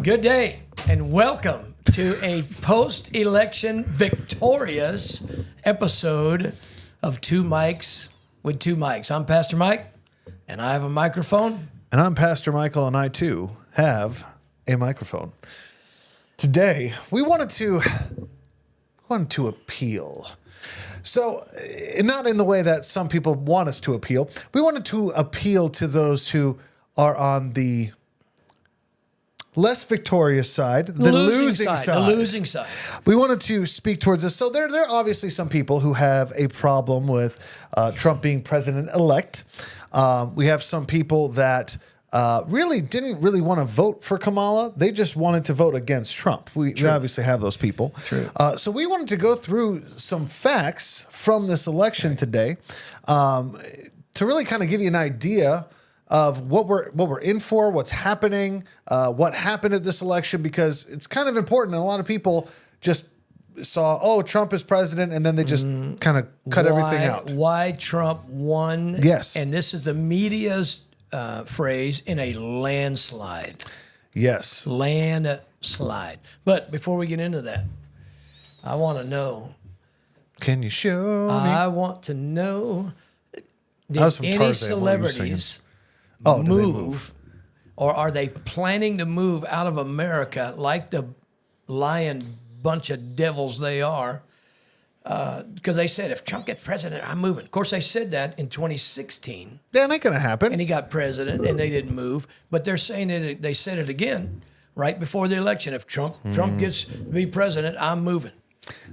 Good day and welcome to a post-election victorious episode of Two Mics with Two Mics. I'm Pastor Mike, and I have a microphone. And I'm Pastor Michael, and I too have a microphone. Today, we wanted to appeal. So, not in the way that some people want us to appeal. We wanted to appeal to those who are on the less victorious side, the losing side. The losing side. We wanted to speak towards this. So there are obviously some people who have a problem with Trump being president-elect. We have some people that really didn't really want to vote for Kamala. They just wanted to vote against Trump. We obviously have those people. True. So we wanted to go through some facts from this election today to really kind of give you an idea of what we're in for, what's happening, what happened at this election, because it's kind of important. And a lot of people just saw, oh, Trump is president, and then they just kind of cut everything out. Why Trump won? Yes. And this is the media's phrase, in a landslide. Yes. Landslide. But before we get into that, I want to know. Can you show me? I want to know, did was from any Tarzan, what you were celebrities Oh, do they move, or are they planning to move out of America like the lying bunch of devils they are? Because they said, if Trump gets president, I'm moving. Of course, they said that in 2016, That ain't gonna happen. and he got president, and they didn't move. But they're saying it. They said it again right before the election. If Trump gets to be president, I'm moving.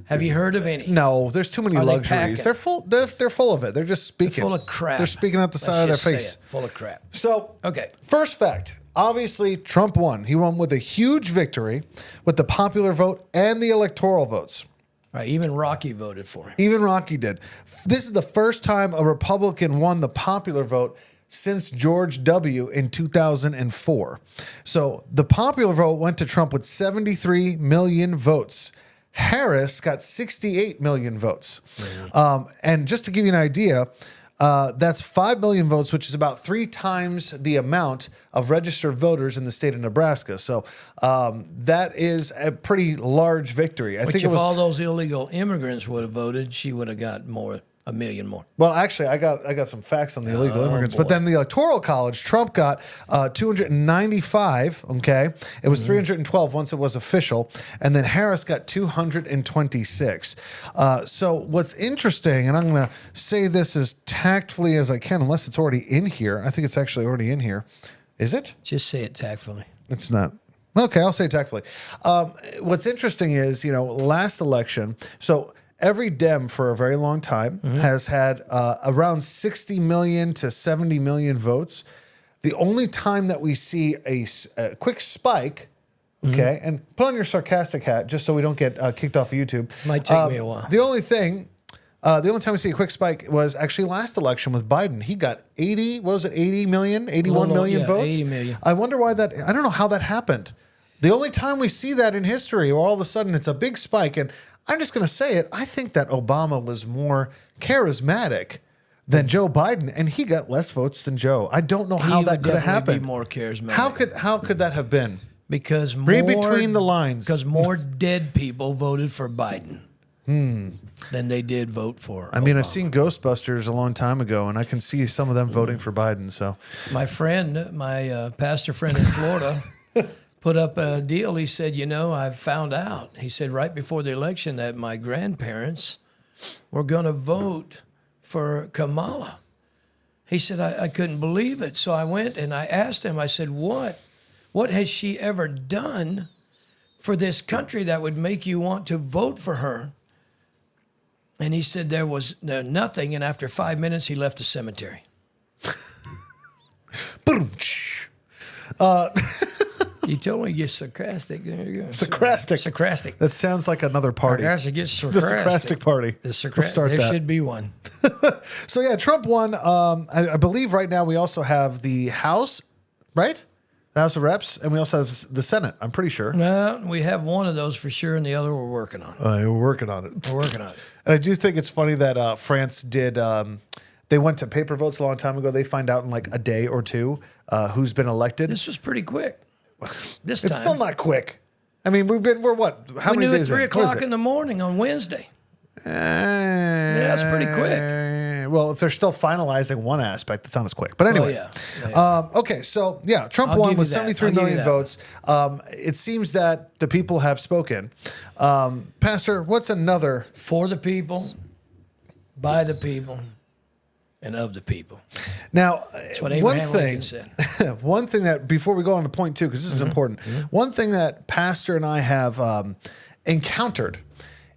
Have you heard of any? No, there's too many Are they luxuries. packing? They're full. They're full of it. They're just speaking. Full of crap. They're speaking out the Let's side of their just say face. it. Full of crap. So, Okay. first fact. Obviously, Trump won. He won with a huge victory with the popular vote and the electoral votes. Right, even Rocky voted for him. Even Rocky did. This is the first time a Republican won the popular vote since George W. in 2004. So the popular vote went to Trump with 73 million votes. Harris got 68 million votes. And just to give you an idea, that's 5 million votes, which is about 3 times the amount of registered voters in the state of Nebraska. So that is a pretty large victory. I Which, think if it was all those illegal immigrants would have voted, she would have got a million more. Well, actually, I got some facts on the illegal immigrants, but boy. then the Electoral College, Trump got 295. Okay, it was 312 once it was official, and then Harris got 226. So what's interesting, and I'm going to say this as tactfully as I can, unless it's already in here. I think it's actually already in here. Is it? Just say it tactfully. It's not. Okay, I'll say it tactfully. What's interesting is, last election, so every Dem for a very long time has had around 60 million to 70 million votes. The only time that we see a quick spike, okay, and put on your sarcastic hat just so we don't get kicked off of YouTube. Might take me a while. The only time we see a quick spike was actually last election with Biden. He got 80 million, 81 million votes? 80 million. I wonder why that, I don't know how that happened. The only time we see that in history, or all of a sudden it's a big spike, and I'm just going to say it, I think that Obama was more charismatic than Joe Biden, and he got less votes than Joe. I don't know how that could have happened. Be more charismatic. How could that have been? Because Read between the lines. Because more dead people voted for Biden than they did vote for. I mean, Obama. I seen Ghostbusters a long time ago, and I can see some of them voting for Biden. So, My friend, my pastor friend in Florida, put up a deal. He said, I've found out. He said right before the election that my grandparents were going to vote for Kamala. He said, I couldn't believe it. So I went and I asked him, I said, what has she ever done for this country that would make you want to vote for her? And he said there was nothing. And after 5 minutes, he left the cemetery. boom. You told me to get sarcastic. There you go. Socrastic. Socrastic. That sounds like another party. As it gets The sarcastic. Socrastic party. The We'll start there that. should be one. So yeah, Trump won. I believe right now we also have the House, right? The House of Reps, and we also have the Senate. I'm pretty sure. No, we have one of those for sure, and the other we're working on. We're working on it. We're working on it. And I do think it's funny that France did. They went to paper votes a long time ago. They find out in like a day or two who's been elected. This was pretty quick. This It's time. still not quick. I mean, we're what? How we many knew at days 3 in? What is o'clock it? in the morning on Wednesday. That's pretty quick. Well, if they're still finalizing one aspect, it's not as quick. But anyway, okay. So yeah, Trump I'll won give with you that. 73 I'll give you million that. votes. It seems that the people have spoken. Pastor, what's another? For the people, by the people, and of the people. Now, That's what one Abraham thing, Lincoln said. one thing that before we go on to point two, because this is important, one thing that Pastor and I have encountered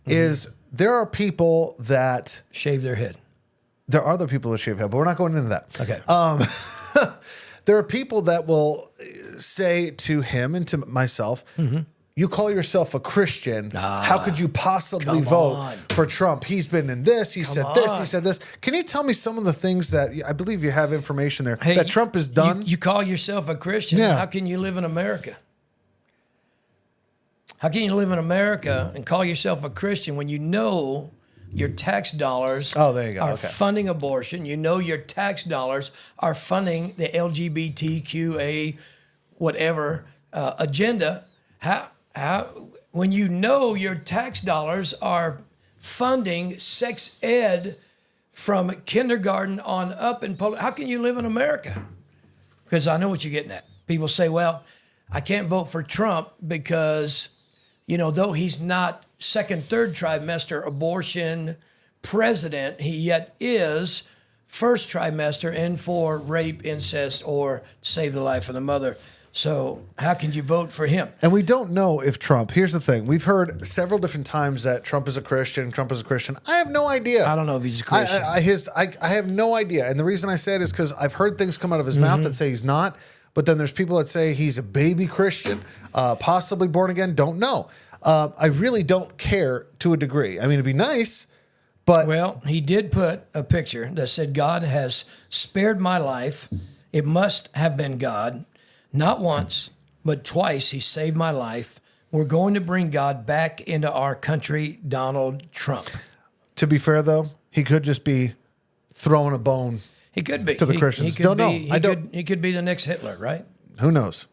is there are people that Shave their head. there are other people that shave head, but we're not going into that. Okay. There are people that will say to him and to myself, you call yourself a Christian. How could you possibly come vote on. for Trump? He's been in this. He said this. He on. said this. Can you tell me some of the things that I believe you have information there Hey, that Trump has done? You call yourself a Christian. Yeah. How can you live in America? How can you live in America and call yourself a Christian when you know your tax dollars there you go. are Okay. funding abortion? You know your tax dollars are funding the LGBTQA whatever agenda. How when you know your tax dollars are funding sex ed from kindergarten on up in public, how can you live in America? Because I know what you're getting at. People say, well, I can't vote for Trump because, you know, though he's not second, third trimester abortion president, he yet is first trimester and for rape, incest, or save the life of the mother. So how can you vote for him? And we don't know if Trump, here's the thing. We've heard several different times that Trump is a Christian, Trump is a Christian. I have no idea. I don't know if he's a Christian. I have no idea. And the reason I say it is because I've heard things come out of his mouth that say he's not. But then there's people that say he's a baby Christian, possibly born again. Don't know. I really don't care to a degree. I mean, it'd be nice, but Well, he did put a picture that said, God has spared my life. It must have been God. Not once, but twice he saved my life. We're going to bring God back into our country, Donald Trump. to be fair, though, he could just be throwing a bone. He could be. To the He- Christians. He could Don't be, know. He I could, don't- He could be the next Hitler, right? Who knows?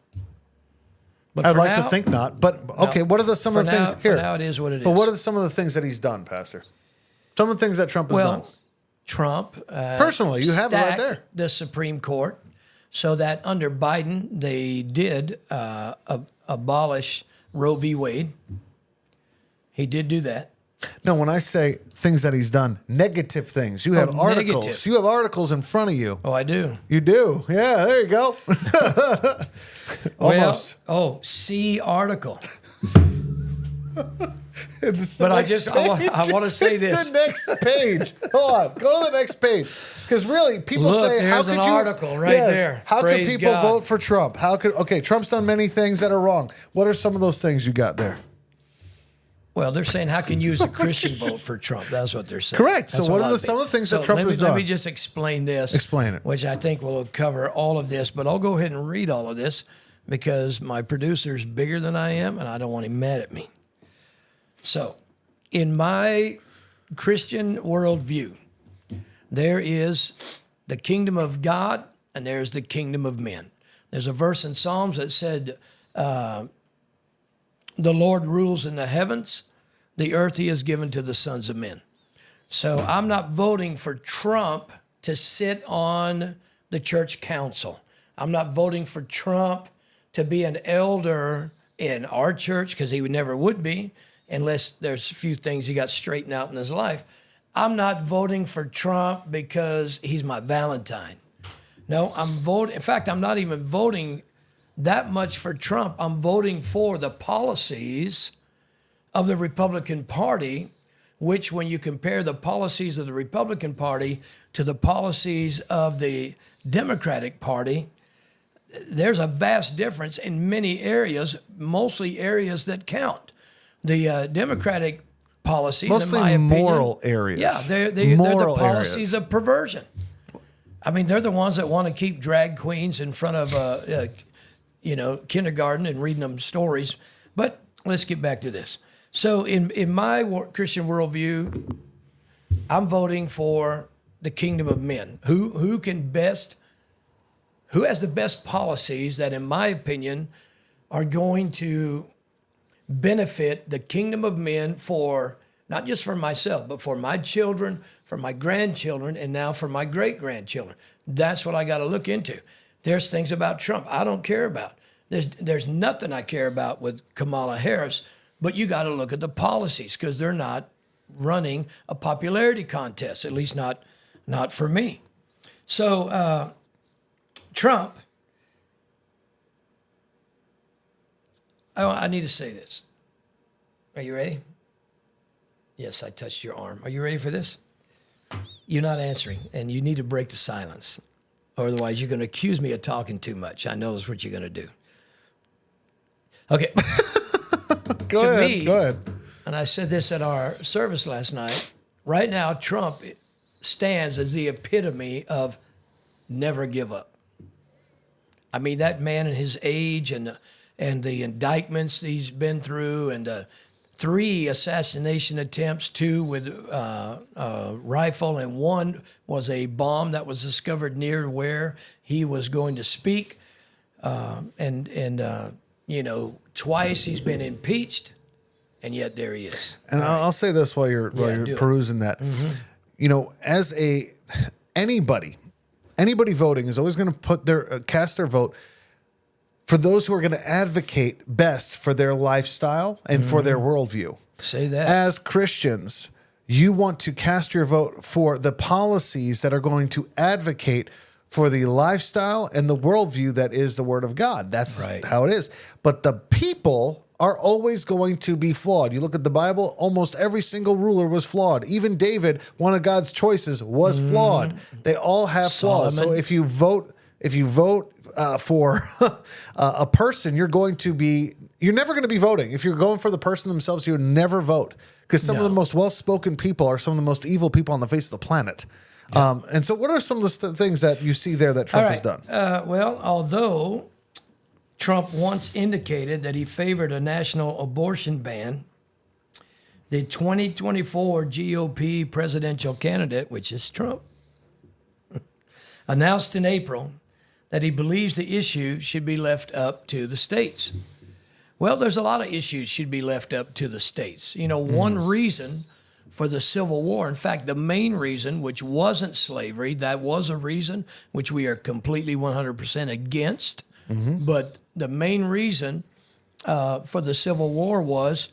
But I'd for like now- to think not. But okay, what are some of the for now- things for here? now it is what it But is. what are some of the things that he's done, Pastor? Some of the things that Trump has done. Well, Trump Personally, you have it right stacked there. the Supreme Court so that under Biden they did abolish Roe v. Wade. He did do that. No, when I say things that he's done, negative things. You have articles. negative. You have articles in front of you. Oh, I do. You do. Yeah, there you go. Almost. Well, see article. It's the But I next just- I wa- page. I wanna say It's this. the next page. Hold on. Go to the next page. Because really, people Look, say, how there's could an you... article right there. How Praise could people God. vote for Trump? How could... Okay, Trump's done many things that are wrong. What are some of those things you got there? Well, they're saying how can you as a Christian vote for Trump? That's what they're saying. Correct. So That's what a are lot some of the things that So Trump let me- has Let done? me just explain this. Explain it. Which I think will cover all of this, but I'll go ahead and read all of this because my producer's bigger than I am and I don't want him mad at me. So, in my Christian worldview, there is the kingdom of God and there's the kingdom of men. There's a verse in Psalms that said, the Lord rules in the heavens, the earth he has given to the sons of men. So I'm not voting for Trump to sit on the church council. I'm not voting for Trump to be an elder in our church because he never would be unless there's a few things he got straightened out in his life. I'm not voting for Trump because he's my Valentine. No, I'm voting. In fact, I'm not even voting that much for Trump. I'm voting for the policies of the Republican Party, which when you compare the policies of the Republican Party to the policies of the Democratic Party, there's a vast difference in many areas, mostly areas that count. The Democratic policies, Mostly in my opinion, moral areas. Yeah, they're the Moral policies areas. of perversion. I mean, they're the ones that want to keep drag queens in front of, kindergarten and reading them stories. But let's get back to this. So in my Christian worldview, I'm voting for the kingdom of men. Who has the best policies that, in my opinion, are going to benefit the kingdom of men for not just for myself, but for my children, for my grandchildren, and now for my great grandchildren. That's what I got to look into. There's things about Trump I don't care about. There's nothing I care about with Kamala Harris, but you got to look at the policies because they're not running a popularity contest, at least not for me. So Trump, I need to say this. Are you ready? Yes, I touched your arm. Are you ready for this? You're not answering, and you need to break the silence. Or otherwise, you're going to accuse me of talking too much. I know that's what you're going to do. Okay. Go ahead. And I said this at our service last night. Right now, Trump stands as the epitome of never give up. I mean, that man in his age and the indictments he's been through and 3 assassination attempts, 2 with a rifle, and 1 was a bomb that was discovered near where he was going to speak. Twice he's been impeached, and yet there he is. And I'll say this while you're perusing that. Mm-hmm. As anybody voting is always going to put cast their vote for those who are going to advocate best for their lifestyle and for their worldview. Say that. As Christians, you want to cast your vote for the policies that are going to advocate for the lifestyle and the worldview that is the Word of God. That's right. How it is. But the people are always going to be flawed. You look at the Bible, almost every single ruler was flawed. Even David, one of God's choices, was flawed. They all have flaws. So if you vote for a person, you're never going to be voting. If you're going for the person themselves, you would never vote because some of the most well-spoken people are some of the most evil people on the face of the planet. Yeah. And so what are some of the things that you see there that Trump has done? Well, although Trump once indicated that he favored a national abortion ban, the 2024 GOP presidential candidate, which is Trump, announced in April that he believes the issue should be left up to the states. Well, there's a lot of issues should be left up to the states. One reason for the Civil War, in fact, the main reason, which wasn't slavery, that was a reason which we are completely 100% against, but the main reason for the Civil War was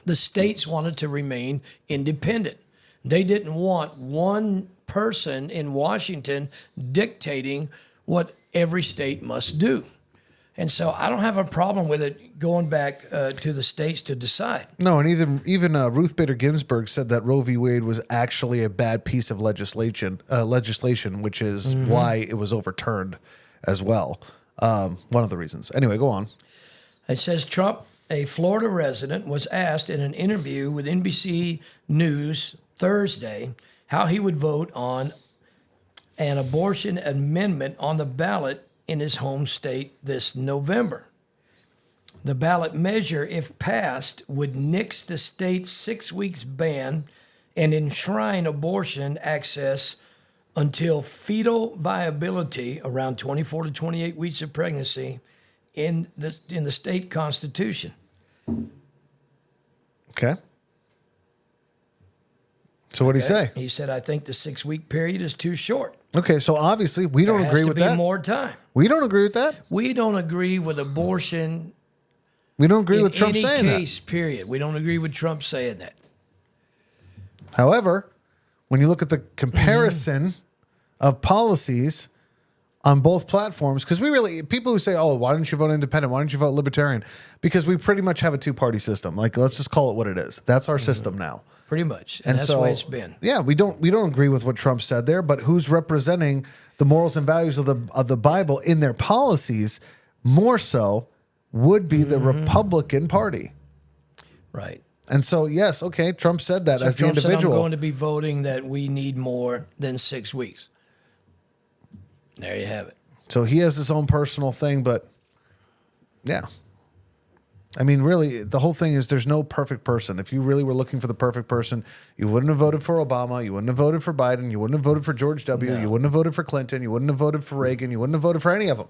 the states wanted to remain independent. They didn't want one person in Washington dictating what every state must do. And so I don't have a problem with it going back to the states to decide. No, and even Ruth Bader Ginsburg said that Roe v. Wade was actually a bad piece of legislation, which is why it was overturned as well. One of the reasons. Anyway, go on. It says Trump, a Florida resident, was asked in an interview with NBC News Thursday how he would vote on an abortion amendment on the ballot in his home state this November. The ballot measure, if passed, would nix the state's 6 weeks ban and enshrine abortion access until fetal viability, around 24 to 28 weeks of pregnancy, in the state constitution. Okay. So what did he say? He said, I think the 6 week period is too short. Okay, so obviously we don't agree with that. There has to be more time. We don't agree with that. We don't agree with abortion. We don't agree with Trump saying that. In any case, period. We don't agree with Trump saying that. However, when you look at the comparison of policies on both platforms, because people who say, oh, why don't you vote independent? Why don't you vote libertarian? Because we pretty much have a 2-party system. Like, let's just call it what it is. That's our system now. Pretty much. And that's the way it's been. Yeah, we don't agree with what Trump said there, but who's representing the morals and values of the Bible in their policies more so would be the Republican Party. Right. And so, yes, okay, Trump said that as Trump the individual. Said, I'm going to be voting that we need more than 6 weeks. There you have it. So he has his own personal thing, but yeah. I mean, really, the whole thing is there's no perfect person. If you really were looking for the perfect person, you wouldn't have voted for Obama. You wouldn't have voted for Biden. You wouldn't have voted for George W. No. You wouldn't have voted for Clinton. You wouldn't have voted for Reagan. You wouldn't have voted for any of them.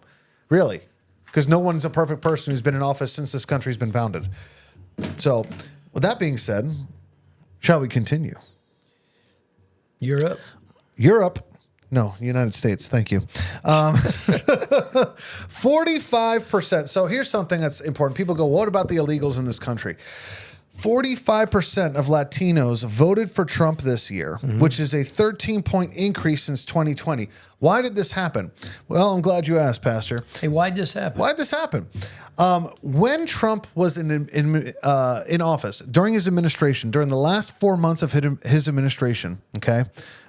Really. because no one's a perfect person who's been in office since this country's been founded. So, with that being said, shall we continue? Europe. No, United States. Thank you. 45%. So here's something that's important. People go, what about the illegals in this country? 45% of Latinos voted for Trump this year, which is a 13-point increase since 2020. Why did this happen? Well, I'm glad you asked, Pastor. Hey, why'd this happen? Why did this happen? When Trump was in office, during his administration, during the last 4 months of his administration, okay?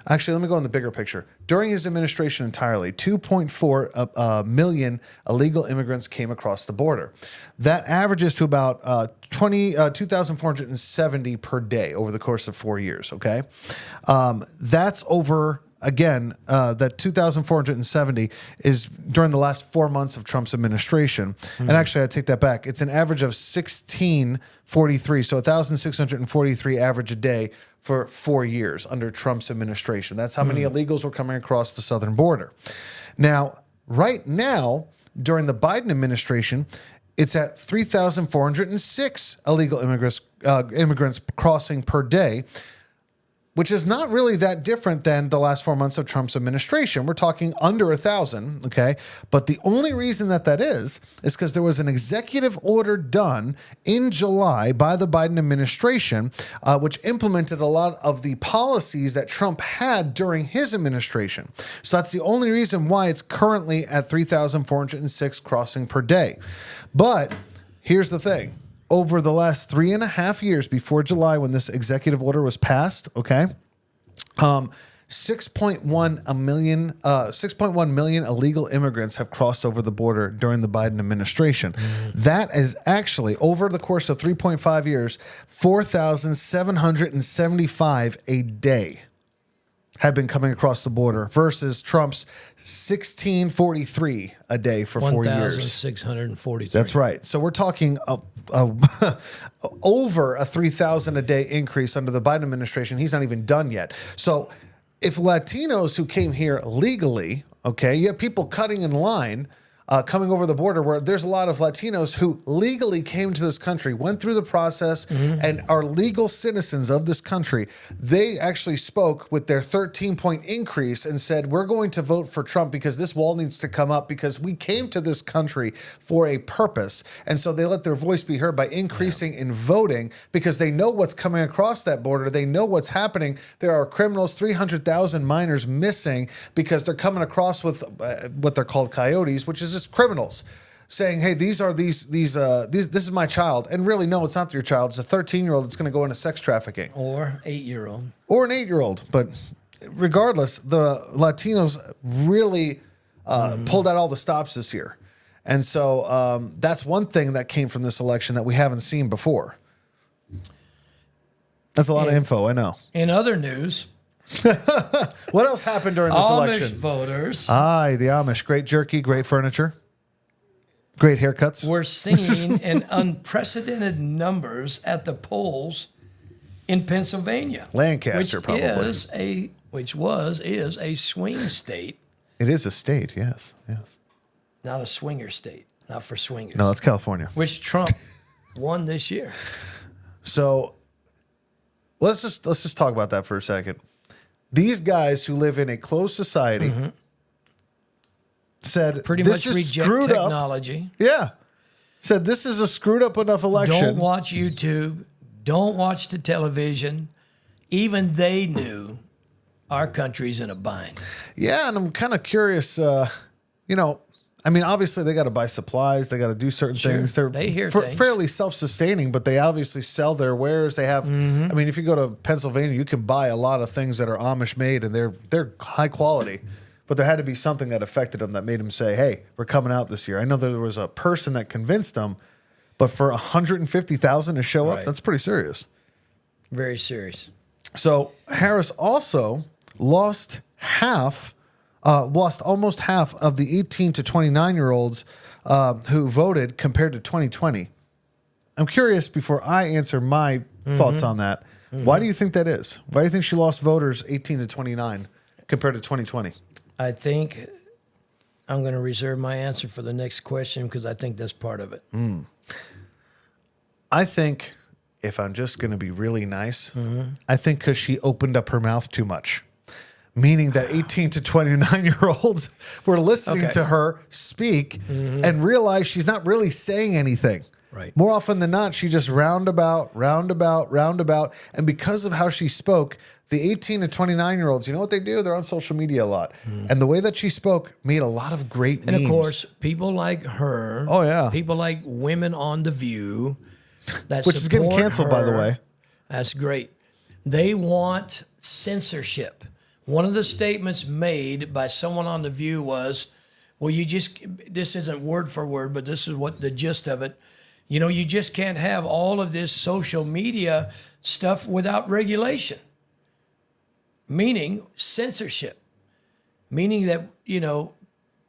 Actually, let me go in the bigger picture. During his administration entirely, 2.4 million illegal immigrants came across the border. That averages to about 2,470 per day over the course of 4 years, okay? That's over... Again, that 2,470 is during the last 4 months of Trump's administration. And actually, I take that back. It's an average of 1,643. So 1,643 average a day for 4 years under Trump's administration. That's how many illegals were coming across the southern border. Now, right now, during the Biden administration, it's at 3,406 illegal immigrants crossing per day, which is not really that different than the last 4 months of Trump's administration. We're talking under 1,000, okay? But the only reason that is because there was an executive order done in July by the Biden administration, which implemented a lot of the policies that Trump had during his administration. So that's the only reason why it's currently at 3,406 crossing per day. But here's the thing. Over the last 3.5 years before July, when this executive order was passed, okay, 6.1 million illegal immigrants have crossed over the border during the Biden administration. That is actually, over the course of 3.5 years, 4,775 a day have been coming across the border versus Trump's 1,643 a day for 4 years. 1,643. That's right. So we're talking over a 3,000 a day increase under the Biden administration. He's not even done yet. So if Latinos who came here legally, okay, you have people cutting in line, coming over the border, where there's a lot of Latinos who legally came to this country, went through the process, and are legal citizens of this country. They actually spoke with their 13-point increase and said, we're going to vote for Trump because this wall needs to come up because we came to this country for a purpose. And so they let their voice be heard by increasing in voting because they know what's coming across that border. They know what's happening. There are criminals, 300,000 minors missing because they're coming across with what they're called coyotes, which is just criminals saying, hey, this is my child. And really, no, it's not your child. It's a 13-year-old that's going to go into sex trafficking. Or 8-year-old. Or an 8-year-old. But regardless, the Latinos really pulled out all the stops this year. And so that's one thing that came from this election that we haven't seen before. That's a lot of info, I know. In other news... What else happened during this election? Amish voters. Aye, the Amish. Great jerky, great furniture, great haircuts. We're seeing in unprecedented numbers at the polls in Pennsylvania. Lancaster, probably. Is a swing state. It is a state, yes. Not a swinger state. Not for swingers. No, it's California. Which Trump won this year. So let's just talk about that for a second. These guys who live in a closed society said pretty this much is reject screwed technology. Up. Yeah. Said this is a screwed up enough election. Don't watch YouTube. Don't watch the television. Even they knew our country's in a bind. Yeah, and I'm kind of curious, I mean, obviously they got to buy supplies. They got to do certain things. They hear things. Fairly self-sustaining, but they obviously sell their wares. They have, I mean, if you go to Pennsylvania, you can buy a lot of things that are Amish made and they're high quality, but there had to be something that affected them that made them say, hey, we're coming out this year. I know there was a person that convinced them, but for 150,000 to show up, that's pretty serious. Very serious. So Harris also lost almost half of the 18 to 29-year-olds who voted compared to 2020. I'm curious, before I answer my thoughts on that, why do you think that is? Why do you think she lost voters 18 to 29 compared to 2020? I think I'm going to reserve my answer for the next question because I think that's part of it. I think, if I'm just going to be really nice, I think because she opened up her mouth too much. Meaning that 18 to 29-year-olds were listening Okay. to her speak and realize she's not really saying anything. Right. More often than not, she just roundabout. And because of how she spoke, the 18 to 29-year-olds, you know what they do? They're on social media a lot. And the way that she spoke made a lot of great memes. And of course, people like her. Oh, yeah. People like women on The View. That Which is getting support canceled, by the her. way. That's great. They want censorship. One of the statements made by someone on The View was, well, this isn't word for word, but this is what the gist of it. You know, you just can't have all of this social media stuff without regulation. Meaning censorship. Meaning that, you know,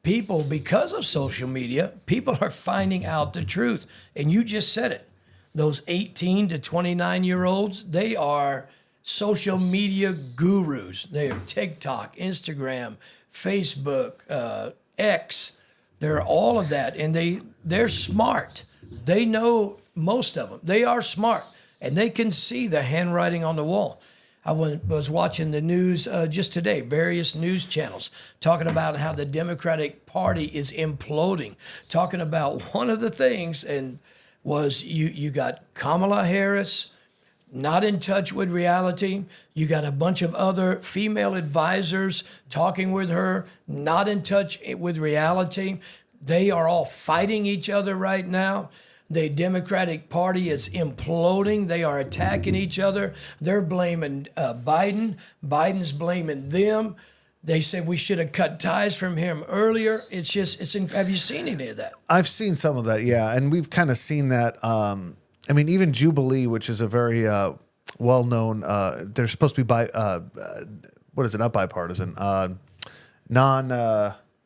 people, because of social media, people are finding out the truth. And you just said it. Those 18 to 29-year-olds, they are social media gurus. They're TikTok, Instagram, Facebook, X. They're all of that. And they're smart. They know, most of them. They are smart. And they can see the handwriting on the wall. I was watching the news just today, various news channels, talking about how the Democratic Party is imploding. Talking about one of the things, and was you got Kamala Harris not in touch with reality. You got a bunch of other female advisors talking with her, not in touch with reality. They are all fighting each other right now. The Democratic Party is imploding. They are attacking each other. They're blaming Biden. Biden's blaming them. They said we should have cut ties from him earlier. Have you seen any of that? I've seen some of that, yeah. And we've kind of seen that. I mean, even Jubilee, which is a very well-known, they're supposed to be what is it? Not bipartisan,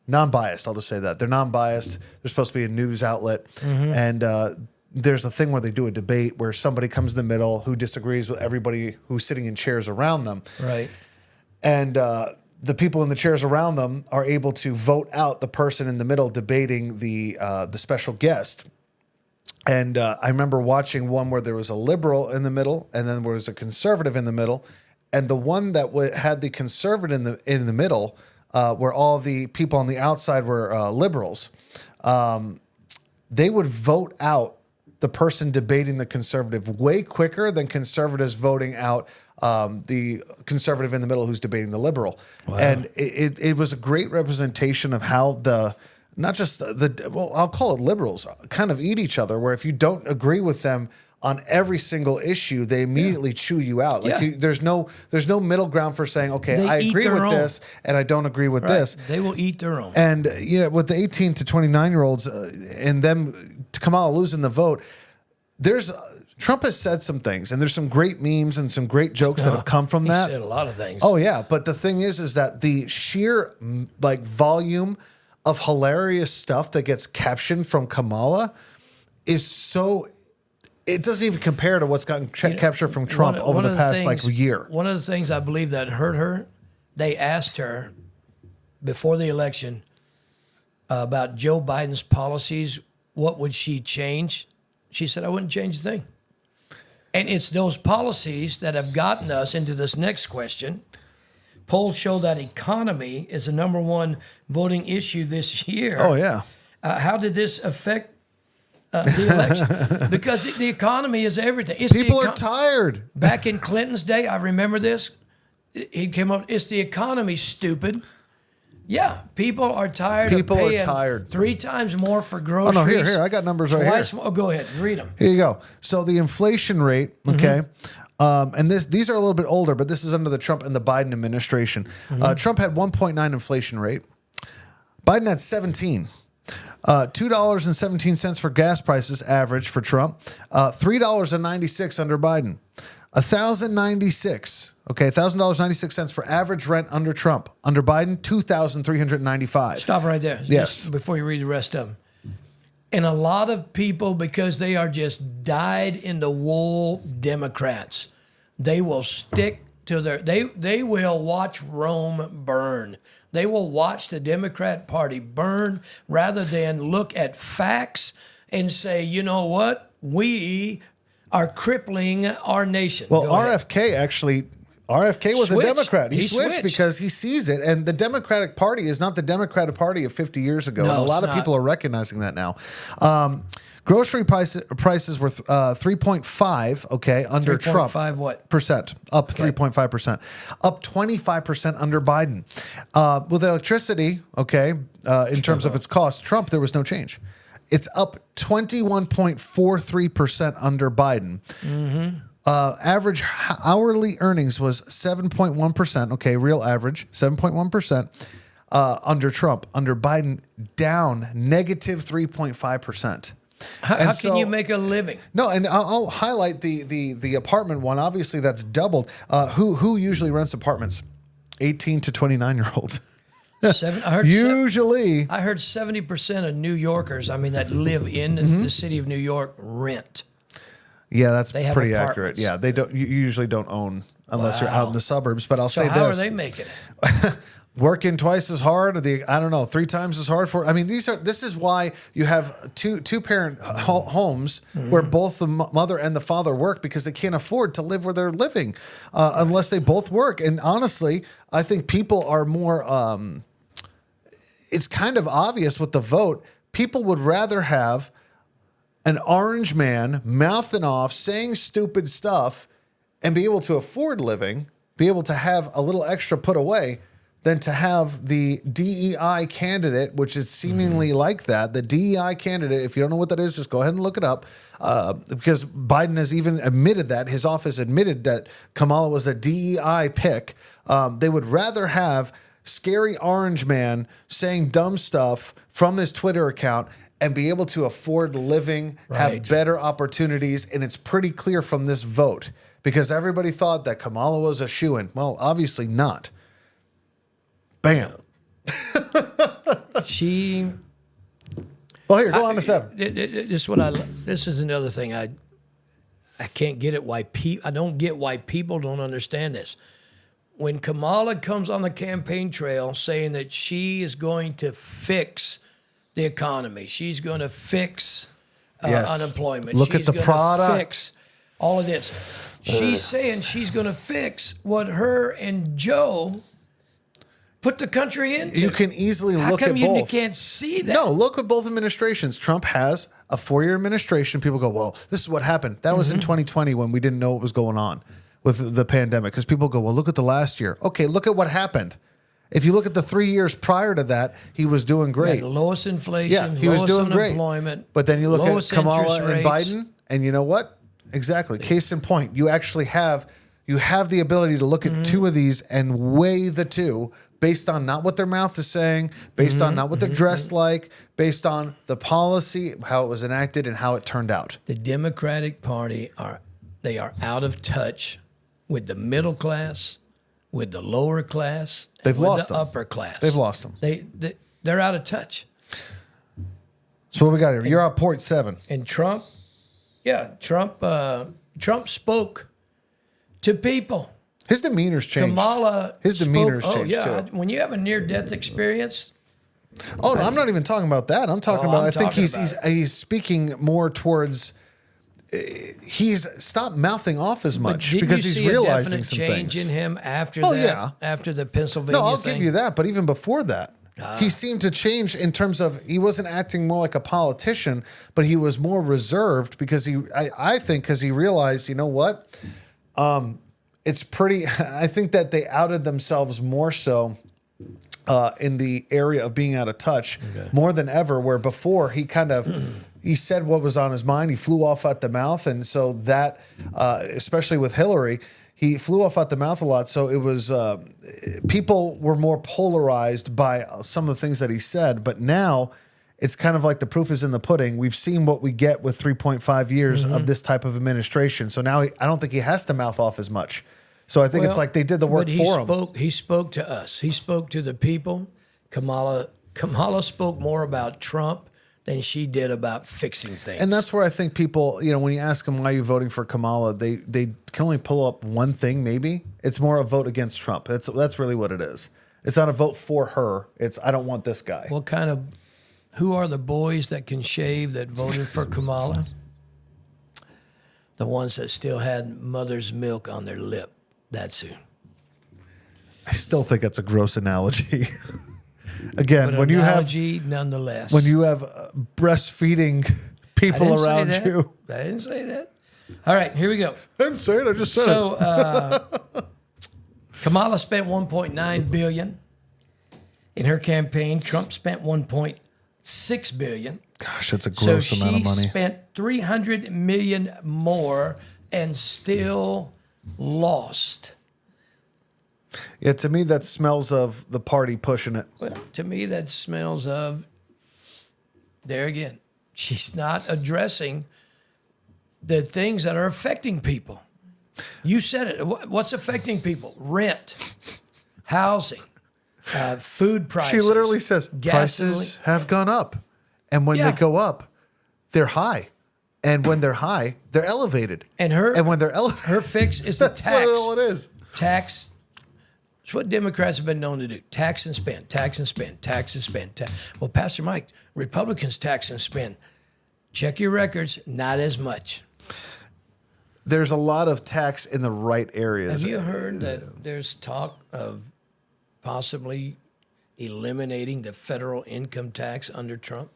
non-biased. I'll just say that. They're non-biased. They're supposed to be a news outlet. And there's a thing where they do a debate where somebody comes in the middle who disagrees with everybody who's sitting in chairs around them. Right. And the people in the chairs around them are able to vote out the person in the middle debating the special guest. And I remember watching one where there was a liberal in the middle and then there was a conservative in the middle. And the one that had the conservative in the middle, where all the people on the outside were liberals, they would vote out the person debating the conservative way quicker than conservatives voting out the conservative in the middle who's debating the liberal. Wow. And it was a great representation of how not just I'll call it liberals, kind of eat each other, where if you don't agree with them on every single issue, they immediately chew you out. Like there's no middle ground for saying, okay, I agree with this and I don't agree with this. They will eat their own. And with the 18 to 29-year-olds and them, Kamala losing the vote, Trump has said some things, and there's some great memes and some great jokes that have come from that. He said a lot of things. Oh yeah, but the thing is that the sheer volume of hilarious stuff that gets captioned from Kamala is so. It doesn't even compare to what's gotten captured from Trump over the past year. One of the things I believe that hurt her, they asked her before the election about Joe Biden's policies. What would she change? She said, I wouldn't change a thing. And it's those policies that have gotten us into this next question. Polls show that economy is the number one voting issue this year. Oh, yeah. How did this affect the election? Because the economy is everything. People are tired. Back in Clinton's day, I remember this. He came up, it's the economy, stupid. Yeah, people are tired of paying 3 times more for groceries. Oh, no, here. I got numbers right here. Oh, go ahead, read them. Here you go. So the inflation rate, okay, and these are a little bit older, but this is under the Trump and the Biden administration. Trump had 1.9 inflation rate. Biden had 17. $2.17 for gas prices average for Trump. $3.96 under Biden. $1,096. Okay, $1,000.96 for average rent under Trump. Under Biden, $2,395. Stop right there. Yes. Just before you read the rest of them. And a lot of people, because they are just dyed-in-the-wool Democrats, they will stick till they will watch Rome burn. They will watch the Democrat Party burn rather than look at facts and say, you know what, we are crippling our nation. Well, Go ahead. RFK was Switched. a Democrat. He He switched switched. because he sees it. And the Democratic Party is not the Democratic Party of 50 years ago. No, and a lot it's of not. people are recognizing that now. Grocery prices were 3.5, okay, under Trump. 3.5 what? Percent, up 3.5%, up 25% under Biden. With electricity, okay, in terms of its cost, Trump, there was no change. It's up 21.43% under Biden. Average hourly earnings was 7.1%. Okay, real average, 7.1% under Trump. Under Biden, down negative 3.5%. How can you make a living? No, and I'll highlight the apartment one. Obviously, that's doubled. Who usually rents apartments? 18 to 29-year-olds. I heard Usually. I heard 70% of New Yorkers, that live in the city of New York, rent. Yeah, that's They have pretty apartments. accurate. Yeah, they don't. You usually don't own unless you're out in the suburbs. But I'll So say how this: are they making it? working twice as hard. I don't know, 3 times as hard for. This is why you have two parent homes where both the mother and the father work, because they can't afford to live where they're living unless they both work. And honestly, I think people are more. It's kind of obvious with the vote. People would rather have an orange man mouthing off, saying stupid stuff, and be able to afford living, be able to have a little extra put away, than to have the DEI candidate, which is seemingly like that. The DEI candidate, if you don't know what that is, just go ahead and look it up, because Biden has even admitted that. His office admitted that Kamala was a DEI pick. They would rather have scary orange man saying dumb stuff from his Twitter account and be able to afford living, have Right. better opportunities. And it's pretty clear from this vote, because everybody thought that Kamala was a shoo-in. Well, obviously not. Bam. She. Well, here, go on to 7. This is another thing I can't get it. I don't get why people don't understand this. When Kamala comes on the campaign trail saying that she is going to fix the economy, she's going to fix Yes. unemployment. Look at she's the gonna product. Fix all of this. She's saying she's going to fix what her and Joe put the country into. You can easily How look come at you both. can't see that? No, look at both administrations. Trump has a 4-year administration. People go, well, this is what happened. That was in 2020 when we didn't know what was going on with the pandemic. Because people go, well, look at the last year. Okay, look at what happened. If you look at the 3 years prior to that, he was doing great. The lowest inflation, Yeah, he was lowest doing great. unemployment. But then you look at lowest Kamala interest and rates. Biden, and you know what? Exactly. Case in point, you actually have the ability to look at two of these and weigh the two based on not what their mouth is saying, based on not what they're dressed like, based on the policy, how it was enacted, and how it turned out. The Democratic Party are out of touch with the middle class, with the lower class, They've with lost the them. upper class. They've lost them. They're out of touch. So what we got here? You're on point 7. And Trump spoke to people. His demeanor's changed. Kamala His demeanor's spoke, changed too. When you have a near-death experience, Oh, no, I'm not even talking about that. I'm talking Oh, about. I'm I think talking he's about he's speaking more towards. He's stopped mouthing off as but much did because you he's see realizing a definite some change things. in him after Oh, that? yeah. After the Pennsylvania No, I'll thing? give you that. But even before that, he seemed to change in terms of he wasn't acting more like a politician, but he was more reserved because I think because he realized, you know what, it's pretty. I think that they outed themselves more so. In the area of being out of touch more than ever, where before he he said what was on his mind. He flew off at the mouth. And so that, especially with Hillary, he flew off at the mouth a lot. So it was, people were more polarized by some of the things that he said. But now it's kind of like the proof is in the pudding. We've seen what we get with 3.5 years of this type of administration. So now I don't think he has to mouth off as much. So I think it's like they did the work but for him. He spoke to us. He spoke to the people. Kamala spoke more about Trump than she did about fixing things. And that's where I think people, when you ask them why you're voting for Kamala, they can only pull up one thing. Maybe it's more a vote against Trump. That's really what it is. It's not a vote for her. It's I don't want this guy. Who are the boys that can shave that voted for Kamala? The ones that still had mother's milk on their lip. That's who. I still think that's a gross analogy. Again, But when you have nonetheless. breastfeeding people around you. I didn't say that. All right, here we go. I didn't say it. I just said it. So Kamala spent $1.9 billion in her campaign. Trump spent $1.6 billion. Gosh, that's a gross amount of money. So she spent $300 million more and still lost. Yeah, to me, that smells of the party pushing it. Well, to me, that smells of, there again, she's not addressing the things that are affecting people. You said it. What's affecting people? Rent, housing, food prices. She literally says gasoline. prices have gone up. And when Yeah. they go up, they're high. And when they're high, they're elevated. And when they're elevated, her fix is the that's tax. literally all it is. Tax. It's what Democrats have been known to do. Tax and spend, tax and spend, tax and spend. Well, Pastor Mike, Republicans tax and spend. Check your records, not as much. There's a lot of tax in the right areas. Have you heard that there's talk of possibly eliminating the federal income tax under Trump?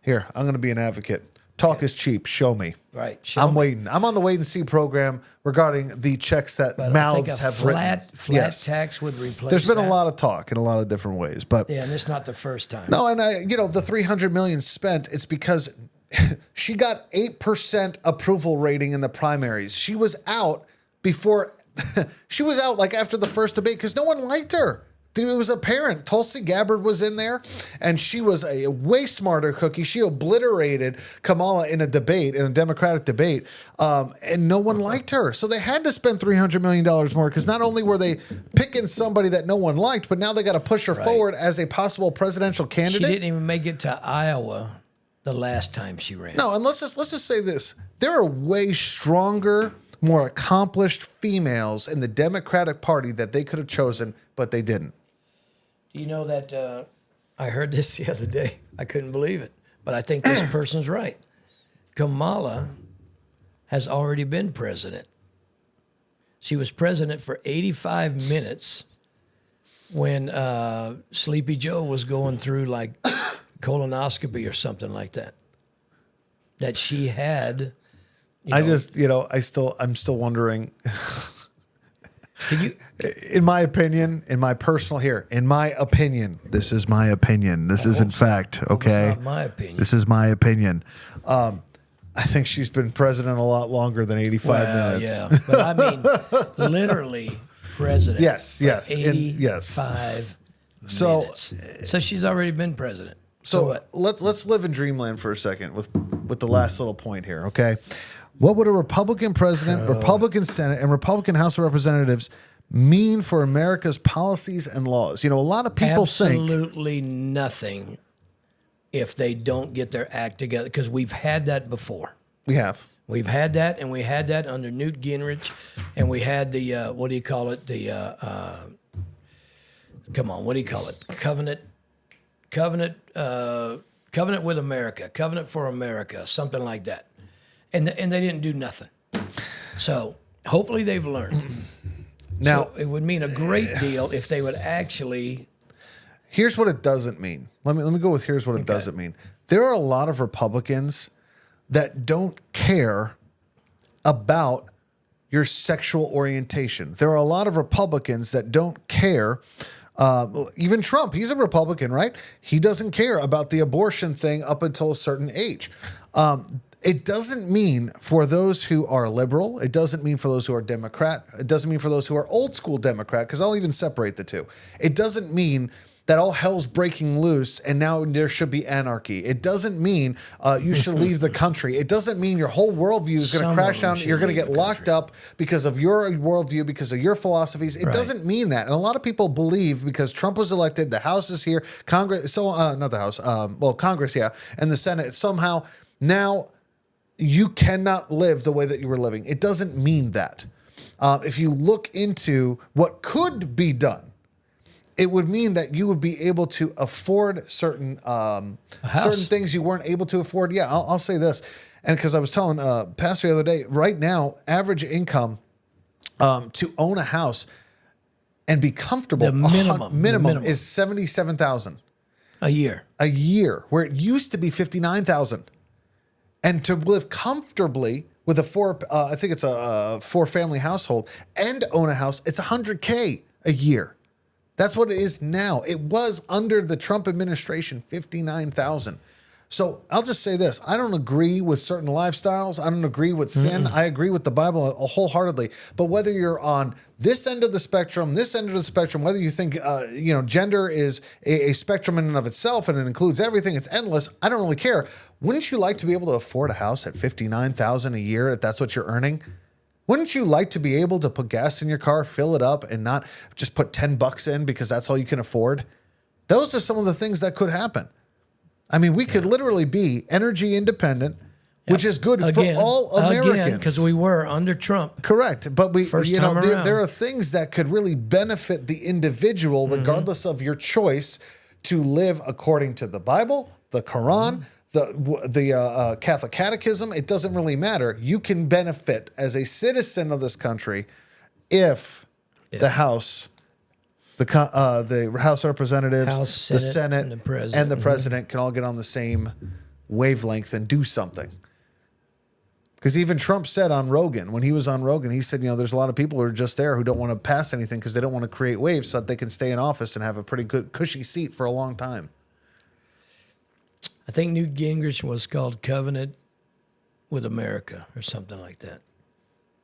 Here, I'm going to be an advocate. Talk is cheap. Show me. Right. I'm waiting. I'm on the wait and see program regarding the checks that But mouths I think a have flat written. Yes. tax would replace There's been that. a lot of talk in a lot of different ways, but Yeah, and it's not the first time. no, and the 300 million spent. It's because she got 8% approval rating in the primaries. She was out before. She was out like after the first debate because no one liked her. It was apparent. Tulsi Gabbard was in there, and she was a way smarter cookie. She obliterated Kamala in a debate, in a Democratic debate, and no one liked her. So they had to spend $300 million more because not only were they picking somebody that no one liked, but now they got to push her forward as a possible presidential She candidate. didn't even make it to Iowa the last time she ran. No, and let's just say this: there are way stronger, more accomplished females in the Democratic Party that they could have chosen, but they didn't. Do you know that I heard this the other day? I couldn't believe it, but I think this person's right. Kamala has already been president. She was president for 85 minutes when Sleepy Joe was going through like colonoscopy or something like that. That she had. I'm still wondering. Can you? In my opinion, this is my opinion. This isn't fact, okay? It's not my opinion. This is my opinion. I think she's been president a lot longer than 85 minutes. Yeah, but I mean, literally president. Yes, yes, for and yes. 85 So- minutes. So she's already been president. So let's live in dreamland for a second with the last little point here, okay? What would a Republican president, Republican Senate, and Republican House of Representatives mean for America's policies and laws? A lot of people think Absolutely nothing if they don't get their act together, because we've had that before. we have. We've had that, and we had that under Newt Gingrich, and we had the what do you call it? What do you call it? Covenant with America, Covenant for America, something like that, and they didn't do nothing. So hopefully they've learned. Now, So it would mean a great deal if they would actually. here's what it doesn't mean. Let me go with here's what it doesn't mean. There are a lot of Republicans that don't care about your sexual orientation. There are a lot of Republicans that don't care. Even Trump, he's a Republican, right? He doesn't care about the abortion thing up until a certain age. It doesn't mean for those who are liberal. It doesn't mean for those who are Democrat. It doesn't mean for those who are old school Democrat, because I'll even separate the two. It doesn't mean that all hell's breaking loose and now there should be anarchy. It doesn't mean you should leave the country. It doesn't mean your whole worldview is going to crash down. You're going to get locked up because of your worldview, because of your philosophies. It doesn't mean that. And a lot of people believe because Trump was elected, the House is here, Congress, not the House, Congress, yeah, and the Senate, somehow now you cannot live the way that you were living. It doesn't mean that. If you look into what could be done, it would mean that you would be able to afford certain things you weren't able to afford. Yeah, I'll say this, and because I was telling Pastor the other day, right now, average income to own a house and be comfortable, the minimum is $77,000 a year. A year, where it used to be $59,000, and to live comfortably with I think it's a 4-family household and own a house, it's $100K a year. That's what it is now. It was under the Trump administration, $59,000. So I'll just say this. I don't agree with certain lifestyles. I don't agree with sin. I agree with the Bible wholeheartedly. But whether you're on this end of the spectrum, whether you think, gender is a spectrum in and of itself and it includes everything, it's endless, I don't really care. Wouldn't you like to be able to afford a house at $59,000 a year if that's what you're earning? Wouldn't you like to be able to put gas in your car, fill it up, and not just put $10 in because that's all you can afford? Those are some of the things that could happen. I mean, we could literally be energy independent, which is good for all Americans. Because we were under Trump. Correct. But there are around. things that could really benefit the individual, regardless of your choice, to live according to the Bible, the Quran, the Catholic Catechism. It doesn't really matter. You can benefit as a citizen of this country if the House, the House of Representatives, the Senate, and the President can all get on the same wavelength and do something. Because even Trump said on Rogan, when he was on Rogan, he said, there's a lot of people who are just there who don't want to pass anything because they don't want to create waves so that they can stay in office and have a pretty good cushy seat for a long time. I think Newt Gingrich was called Covenant with America or something like that.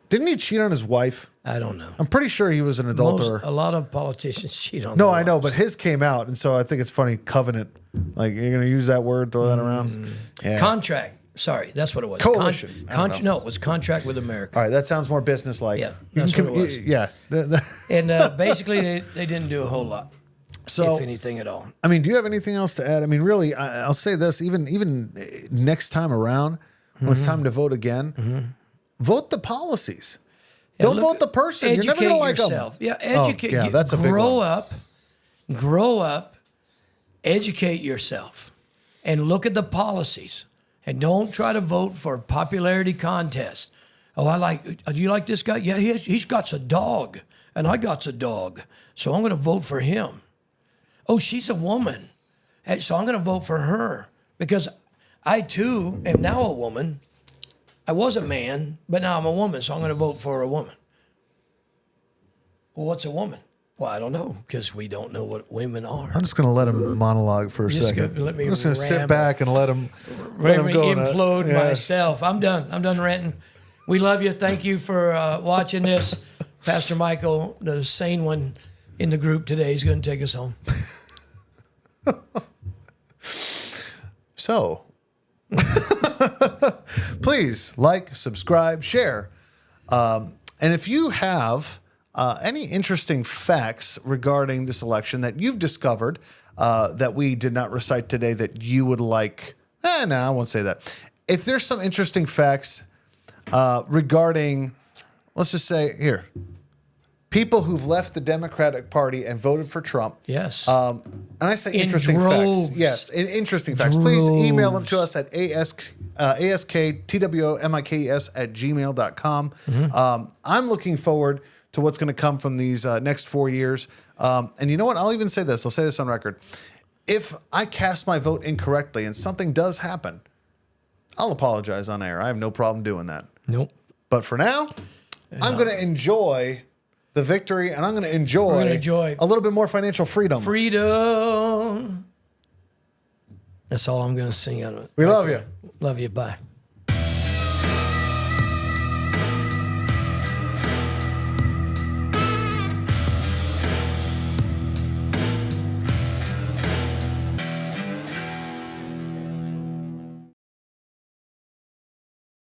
Didn't he cheat on his wife? I don't know. I'm pretty sure he was an adulterer. A lot of politicians cheat on No, their I know, wives. but his came out, and so I think it's funny, covenant. Like, you're going to use that word, throw that around? Yeah. Contract. Sorry, that's what it was. Coalition. No, it was contract with America. All right, that sounds more business-like. Yeah, that's what it was. Yeah. And basically, they didn't do a whole lot, So, if anything at all. I mean, do you have anything else to add? I mean, really, I'll say this, even next time around, when it's time to vote again, vote the policies. Don't vote the person. You're never going to like them. Yeah, educate. Yeah, that's a big one. Grow up, educate yourself, and look at the policies. And don't try to vote for popularity contest. Oh, do you like this guy? Yeah, he's got a dog, and I got a dog, so I'm going to vote for him. Oh, she's a woman, and so I'm going to vote for her because I too am now a woman. I was a man, but now I'm a woman, so I'm going to vote for a woman. Well, what's a woman? Well, I don't know because we don't know what women are. I'm just going to let him monologue for a second. Let me I'm just going to sit ramble. back and let him go. Implode myself. I'm done. I'm done ranting. We love you. Thank you for watching this. Pastor Michael, the sane one in the group today, is going to take us home. So, please like, subscribe, share. And if you have any interesting facts regarding this election that you've discovered that we did not recite today that you would like, no, I won't say that. If there's some interesting facts regarding, let's just say here, people who've left the Democratic Party and voted for Trump. Yes. And I say interesting droves. facts. Yes, interesting facts. Please email them to us at asktwmikes@gmail.com. I'm looking forward to what's going to come from these next 4 years. And you know what? I'll even say this. I'll say this on record. If I cast my vote incorrectly and something does happen, I'll apologize on air. I have no problem doing that. Nope. But for now, I'm going to enjoy the victory, and I'm going to enjoy a little bit more financial freedom. Freedom. That's all I'm going to sing out of it. We love you. Love you. Bye.